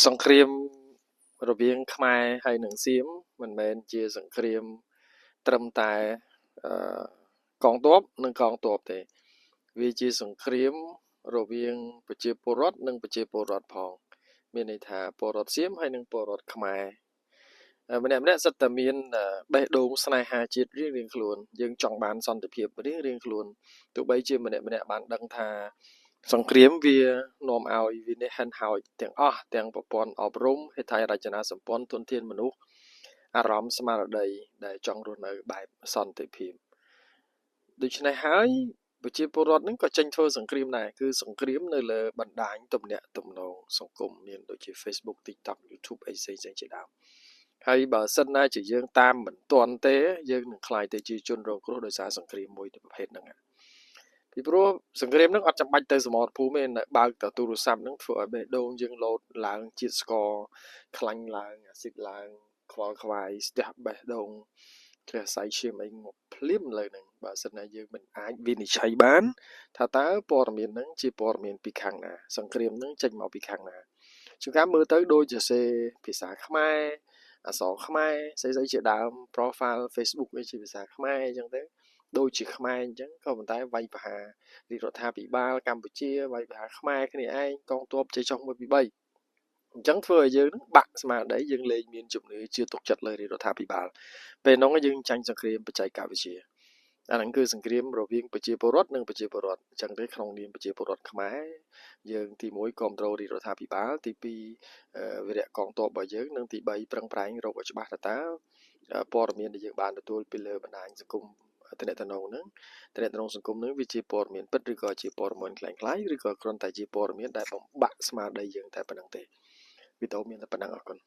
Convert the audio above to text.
សង្គ្រាមរវាងខ្មែរហើយនិងសៀមមិនមែនជាសង្គ្រាមត្រឹមតែកងទ័ពនិងកងទ័ពទេវាជាសង្គ្រាមរវាងប្រជាពលរដ្ឋនិងប្រជាពលរដ្ឋផងមានន័យថាពលរដ្ឋសៀមហើយនិងពលរដ្ឋខ្មែរ ម្នាក់ម្នាក់សិតតែមានបេះដូងស្នេហាជាតិរៀងៗខ្លួនយើងចង់បានសន្តិភាពរៀងៗខ្លួនទោះបីជាម្នាក់ម្នាក់បានដឹងថាសង្គ្រាមវានាំឲ្យវិនិច្ឆ័យហិនហោចទាំងអស់ទាំងប្រព័ន្ធអប់រំហេដ្ឋារចនាសម្ព័ន្ធទុនធានមនុស្សអារម្មណ៍ស្មារតីដែលចង់រស់នៅបែបសន្តិភាពដូច្នេះហើយប្រជាពលរដ្ឋនឹងក៏ចេញធ្វើសង្គ្រាមដែរគឺសង្គ្រាមនៅលើបណ្ដាញទំនាក់ទំនងសង្គមមានដូចជា Facebook TikTok YouTube អីផ្សេងៗជាដើមហើយបើសិនណាជាយើងតាមមិនទាន់ទេយើងនឹងខ្លាយទៅជាជនរងគ្រោះដោយសារសង្គ្រាមមួយប្រភេទហ្នឹងពីព្រោះសង្គ្រាមហ្នឹងអត់ចាំបាច់ទៅសមរភូមិទេនៅបើកតែទូរស័ព្ទហ្នឹងធ្វើឲ្យបេះដូងយើងលោតឡើងជាតិស្ករខ្លាញ់ឡើងអាស៊ីតឡើងខ្វល់ខ្វាយស្ទះបេះដូងគ្រាសៃឈាមអីមកភ្លាមលើហ្នឹងបើសិនណាយើងមិនអាចវិនិច្ឆ័យបានថាតើព័ត៌មានហ្នឹងជាព័ត៌មានពីខាងណាសង្គ្រាមហ្នឹងចេញមកពីខាងណាជួនកាលមើលទៅដូចជាសេភាសាខ្មែរអក្សរខ្មែរស្អីៗជាដើម profile Facebook វាជាភាសាខ្មែរអញ្ចឹងទៅដូចជាខ្មែរអញ្ចឹងក៏ប៉ុន្តែវាយប្រហាររាជរដ្ឋាភិបាលកម្ពុជាវាយប្រហារខ្មែរគ្នាឯងកងទ័ពជ័យចុះ1 2 3អញ្ចឹងធ្វើឲ្យយើងនឹងបាក់ស្មារតីយើងលែងមានជំនឿជឿទុកចិត្តលើរាជរដ្ឋាភិបាលពេលនោះយើងចាញ់សង្គ្រាមបច្ចេកវិទ្យាអាហ្នឹងគឺសង្គ្រាមរវាងប្រជាពលរដ្ឋនិងប្រជាពលរដ្ឋអញ្ចឹងទេក្នុងនាមប្រជាពលរដ្ឋខ្មែរយើងទី1គ្រប់គ្រងរាជរដ្ឋាភិបាលទី2វិរៈកងទ័ពរបស់យើងនិងទី3ប្រឹងប្រែងរកឲ្យច្បាស់ថាតើព័ត៌មានដែលយើងបានទទួលពីលើបណ្ដាញសង្គមតំណែងហ្នឹងតំណែងសង្គមហ្នឹងវាជាព័ត៌មានពិតឬក៏ជាព័ត៌មានคล้ายៗឬក៏គ្រាន់តែជាព័ត៌មានដែលបំបាក់ស្មារតីយើងតែប៉ុណ្្នឹងទេវីដេអូមានតែប៉ុណ្្នឹងអរគុណ